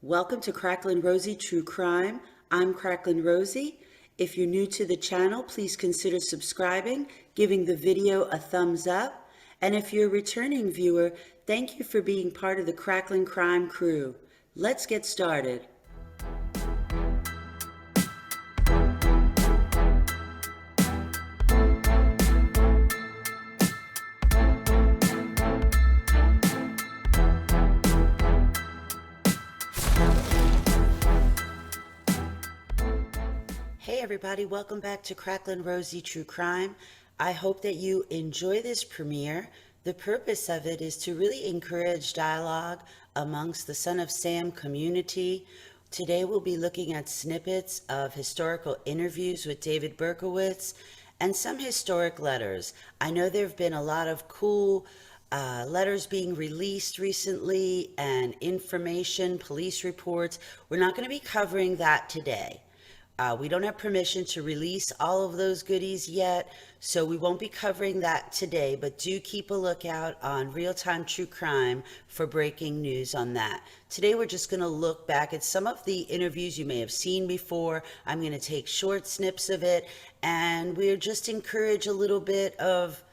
Welcome to Cracklin' Rosie True Crime. I'm Cracklin' Rosie. If you're new to the channel, please consider subscribing, giving the video a thumbs up. And if you're a returning viewer, thank you for being part of the Cracklin' Crime crew. Let's get started. Hey everybody, welcome back to Cracklin' Rosie True Crime. I hope that you enjoy this premiere. The purpose of it is to really encourage dialogue amongst the Son of Sam community. Today we'll be looking at snippets of historical interviews with David Berkowitz and some historic letters. I know there have been a lot of cool letters being released recently and information, police reports. We're not going to be covering that today. We don't have permission to release all of those goodies yet, so we won't be covering that today, but do keep a lookout on Real Time True Crime for breaking news on that. Today, we're just going to look back at some of the interviews you may have seen before. I'm going to take short snips of it, and we'll just encourage a little bit of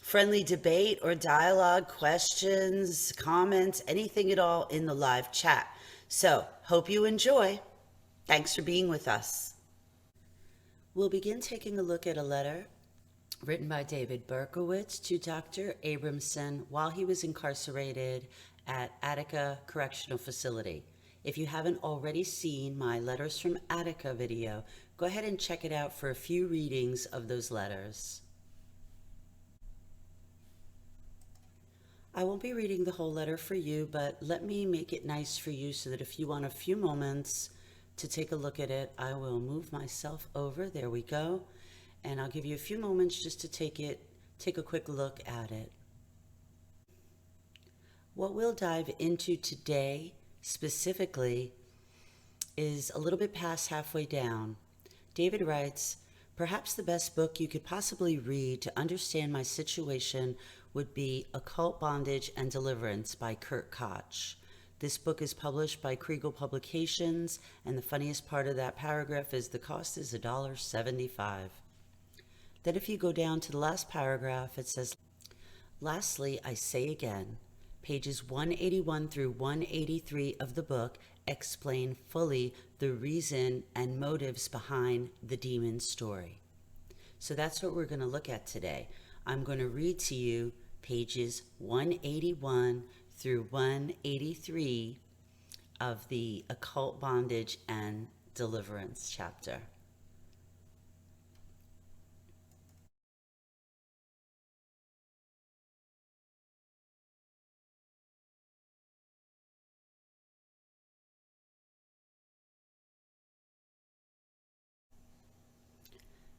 friendly debate or dialogue, questions, comments, anything at all in the live chat. So, hope you enjoy. Thanks for being with us. We'll begin taking a look at a letter written by David Berkowitz to Dr. Abramson while he was incarcerated at Attica Correctional Facility. If you haven't already seen my Letters from Attica video, go ahead and check it out for a few readings of those letters. I won't be reading the whole letter for you, but let me make it nice for you so that if you want a few moments to take a look at it, I will move myself over. There we go. And I'll give you a few moments just to take a quick look at it. What we'll dive into today specifically is a little bit past halfway down. David writes, "Perhaps the best book you could possibly read to understand my situation would be Occult Bondage and Deliverance by Kurt Koch. This book is published by Kriegel Publications, and the funniest part of that paragraph is the cost is $1.75. Then if you go down to the last paragraph, it says, "Lastly, I say again, pages 181 through 183 of the book explain fully the reason and motives behind the demon story." So that's what we're going to look at today. I'm going to read to you pages 181 through 183 of the Occult Bondage and Deliverance chapter.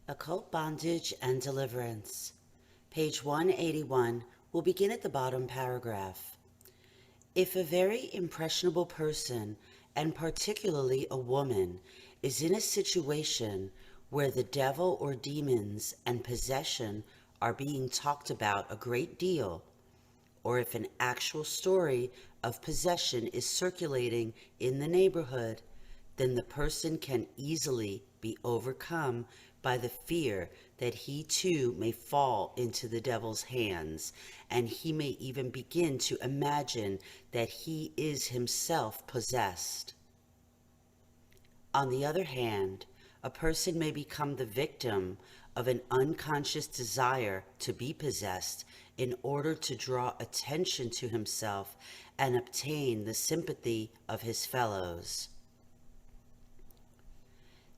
Occult Bondage and Deliverance. Page 181 will begin at the bottom paragraph. If a very impressionable person, and particularly a woman, is in a situation where the devil or demons and possession are being talked about a great deal, or if an actual story of possession is circulating in the neighborhood, then the person can easily be overcome by the fear that he too may fall into the devil's hands, and he may even begin to imagine that he is himself possessed. On the other hand, a person may become the victim of an unconscious desire to be possessed in order to draw attention to himself and obtain the sympathy of his fellows.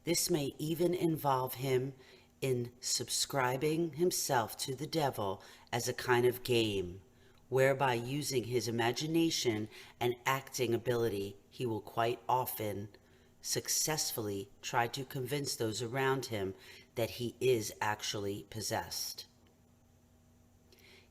This may even involve him in subscribing himself to the devil as a kind of game, whereby using his imagination and acting ability, he will quite often successfully try to convince those around him that he is actually possessed.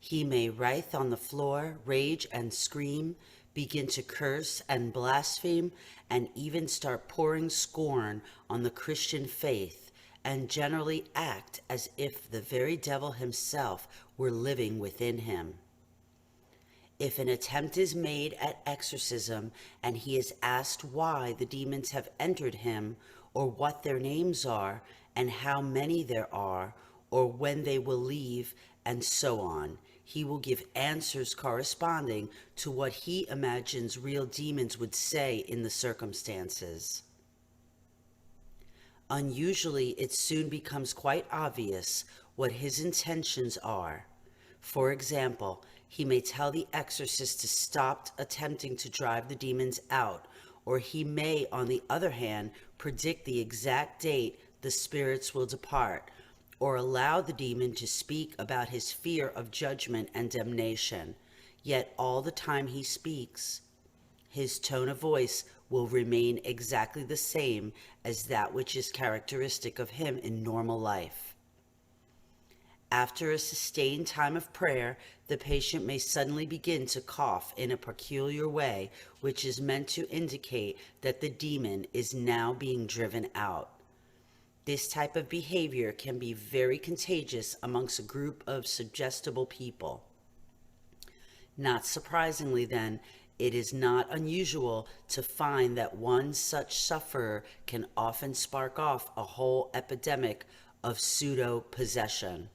He may writhe on the floor, rage and scream, begin to curse and blaspheme, and even start pouring scorn on the Christian faith, and generally act as if the very devil himself were living within him. If an attempt is made at exorcism and he is asked why the demons have entered him, or what their names are, and how many there are, or when they will leave, and so on, he will give answers corresponding to what he imagines real demons would say in the circumstances. Unusually, it soon becomes quite obvious what his intentions are. For example, he may tell the exorcist to stop attempting to drive the demons out, or he may, on the other hand, predict the exact date the spirits will depart, or allow the demon to speak about his fear of judgment and damnation. Yet all the time he speaks, his tone of voice will remain exactly the same as that which is characteristic of him in normal life. After a sustained time of prayer, the patient may suddenly begin to cough in a peculiar way, which is meant to indicate that the demon is now being driven out. This type of behavior can be very contagious amongst a group of suggestible people. Not surprisingly, then, it is not unusual to find that one such sufferer can often spark off a whole epidemic of pseudo-possession.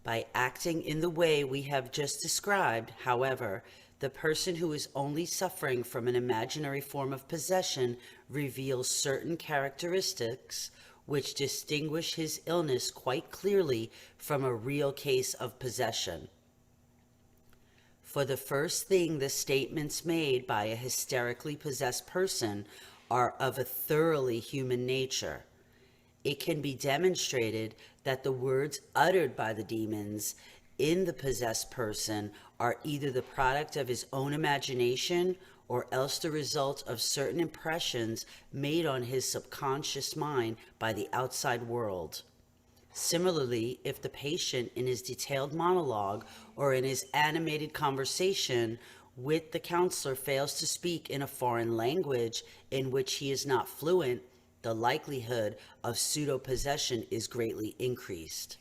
By acting in the way we have just described, however, the person who is only suffering from an imaginary form of possession reveals certain characteristics which distinguish his illness quite clearly from a real case of possession. For the first thing, the statements made by a hysterically possessed person are of a thoroughly human nature. It can be demonstrated that the words uttered by the demons in the possessed person are either the product of his own imagination or else the result of certain impressions made on his subconscious mind by the outside world. Similarly, if the patient in his detailed monologue or in his animated conversation with the counselor fails to speak in a foreign language in which he is not fluent, the likelihood of pseudo-possession is greatly increased.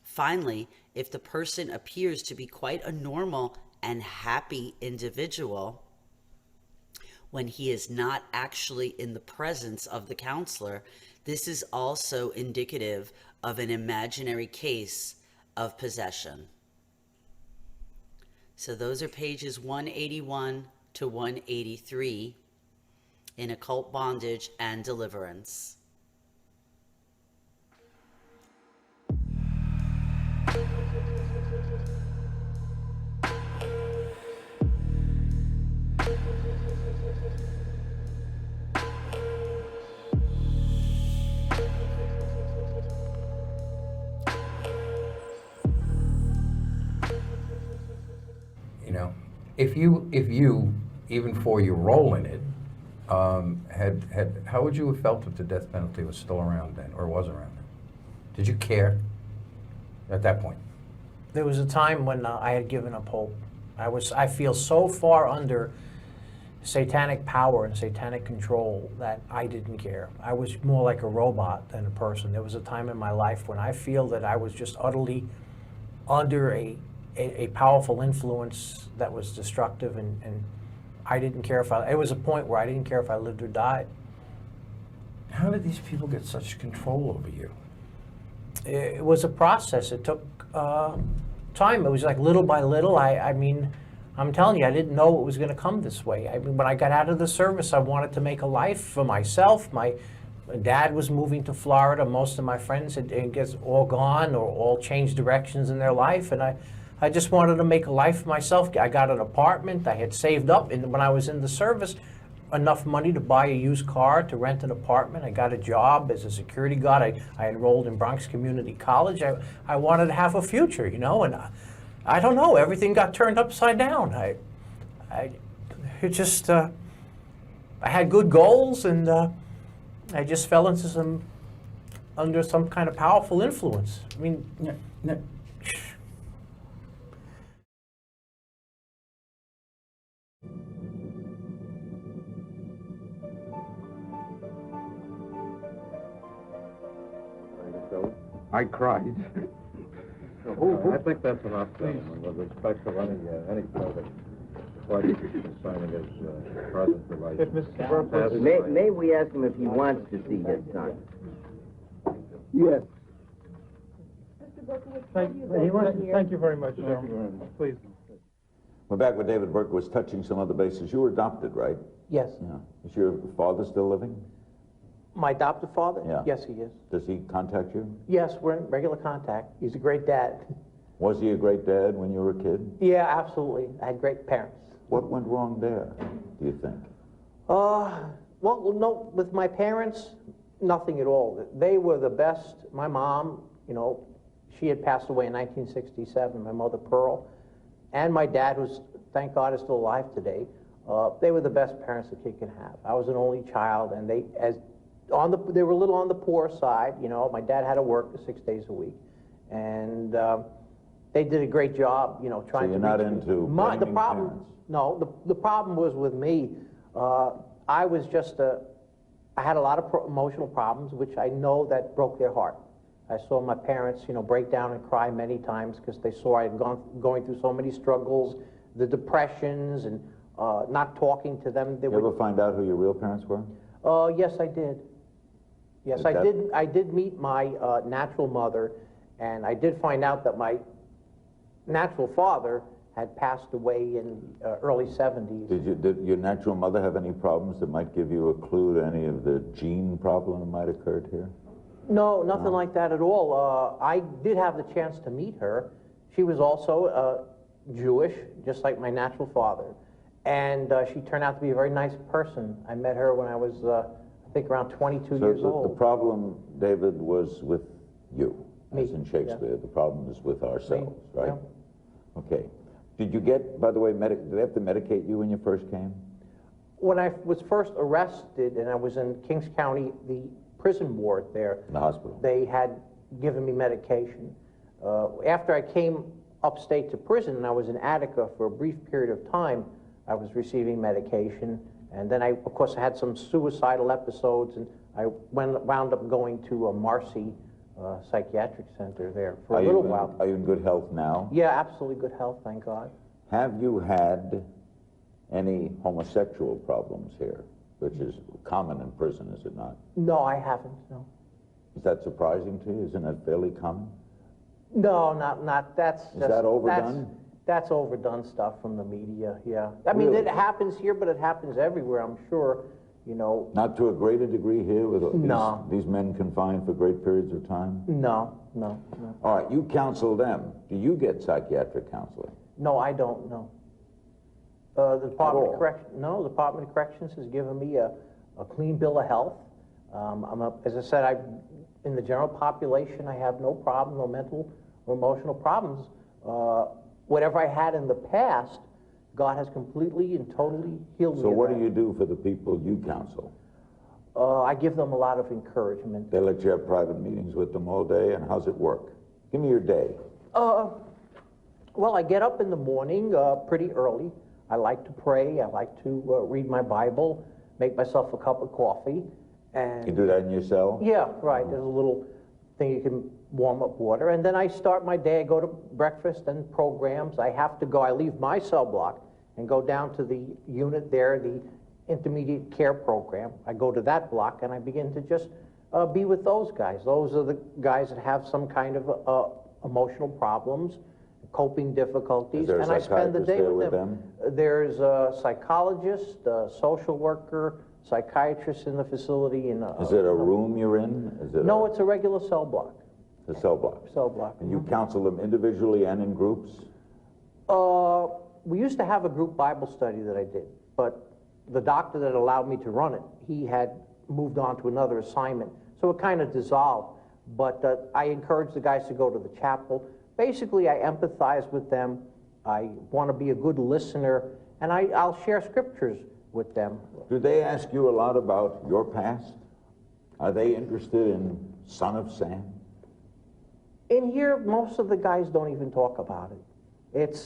Finally, if the person appears to be quite a normal and happy individual when he is not actually in the presence of the counselor, this is also indicative of an imaginary case of possession. So those are pages 181 to 183 in Occult Bondage and Deliverance. You know, if you even for your role in it, had how would you have felt if the death penalty was still around then or was around then? Did you care at that point? There was a time when I had given up hope. I feel so far under satanic power and satanic control that I didn't care. I was more like a robot than a person. There was a time in my life when I feel that I was just utterly under a powerful influence that was destructive, and I didn't care if it was a point where I didn't care if I lived or died. How did these people get such control over you? It was a process. It took time. It was like little by little. I mean, I'm telling you, I didn't know it was going to come this way. I mean, when I got out of the service, I wanted to make a life for myself. My dad was moving to Florida. Most of my friends had all gone or all changed directions in their life, and I just wanted to make a life for myself. I got an apartment. I had saved up, and when I was in the service, enough money to buy a used car, to rent an apartment. I got a job as a security guard. I enrolled in Bronx Community College. I wanted to have a future, you know, and I don't know, everything got turned upside down. I had good goals, and I just fell into under some kind of powerful influence. I mean, No. I cried. I think that's enough, gentlemen, with respect to any further questions concerning his present relationship. May we ask him if he wants to see his son? Yes. Thank you very much, gentlemen. Please. We're back with David Burke was touching some other bases. You were adopted, right? Yes. Yeah. Is your father still living? My adopted father? Yeah. Yes, he is. Does he contact you? Yes, we're in regular contact. He's a great dad. Was he a great dad when you were a kid? Yeah, absolutely. I had great parents. What went wrong there, do you think? Well, no, with my parents, nothing at all. They were the best. My mom, she had passed away in 1967, my mother Pearl, and my dad, who's, thank God, is still alive today. They were the best parents a kid can have. I was an only child, and they were a little on the poor side. My dad had to work 6 days a week, and they did a great job, trying to. So you're not reach me. into The blaming problem, parents? no, the problem was with me. I was just I had a lot of emotional problems, which I know that broke their heart. I saw my parents, break down and cry many times because they saw I had going through so many struggles, the depressions, and not talking to them. They You ever find out who your real parents were? Yes, I did. Yes, I did meet my natural mother, and I did find out that my natural father had passed away in early 70s. Did your natural mother have any problems that might give you a clue to any of the gene problem that might have occurred here? No, nothing like that at all. I did have the chance to meet her. She was also Jewish, just like my natural father. And she turned out to be a very nice person. I met her when I was, I think, around 22 years old. The problem, David, was with you, Me, as in Shakespeare. yeah. The problem is with ourselves, right? yeah. Okay. Did you get, by the way, did they have to medicate you when you first came? When I was first arrested, and I was in Kings County, the prison ward there, In the hospital? they had given me medication. After I came upstate to prison, and I was in Attica for a brief period of time, I was receiving medication. And then of course, I had some suicidal episodes, and I wound up going to a Marcy psychiatric center there for a little while. Are you in good health now? Yeah, absolutely good health, thank God. Have you had any homosexual problems here, which is common in prison, is it not? No, I haven't, no. Is that surprising to you? Isn't that fairly common? No, not, that's just. that overdone? That's overdone stuff from the media, yeah. I mean, Really? it happens here, but it happens everywhere, I'm sure, Not to a greater degree here with No. these men confined for great periods of time? No. All right, you counsel them. Do you get psychiatric counseling? No, I don't, no. The Department all? of Corrections, no, the Department of Corrections has given me a clean bill of health. As I said, in the general population, I have no problem, no mental or emotional problems. Whatever I had in the past, God has completely and totally healed me. So of what that. do you do for the people you counsel? I give them a lot of encouragement. They let you have private meetings with them all day, and how's it work? Give me your day. Well, I get up in the morning pretty early. I like to pray. I like to read my Bible, make myself a cup of coffee. And You do that in your cell? yeah, right. There's a little thing you can warm up water. And then I start my day. I go to breakfast and programs. I have to go. I leave my cell block and go down to the unit there, the intermediate care program. I go to that block and I begin to just be with those guys. Those are the guys that have some kind of emotional problems, coping difficulties. Is there a And I spend the psychiatrist day there with with them. There's a psychologist, a social worker, psychiatrist in the facility. And Is it a room you're in? Is it no, it's a regular cell block. a cell block? Cell block. And you counsel them individually and in groups? We used to have a group Bible study that I did, but the doctor that allowed me to run it, he had moved on to another assignment, so it kind of dissolved. But I encourage the guys to go to the chapel. Basically, I empathize with them. I want to be a good listener, and I'll share scriptures with them. Do they ask you a lot about your past? Are they interested in Son of Sam? In here, most of the guys don't even talk about it.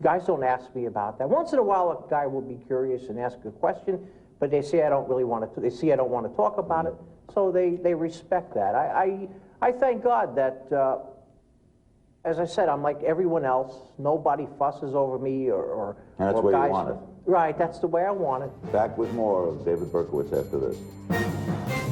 Guys don't ask me about that. Once in a while, a guy will be curious and ask a question, but they say I don't really want to. They see I don't want to talk about it, so they respect that. I thank God that as I said, I'm like everyone else. Nobody fusses over me or And that's or the way you guys. want it. Right, that's the way I want it. Back with more of David Berkowitz after this.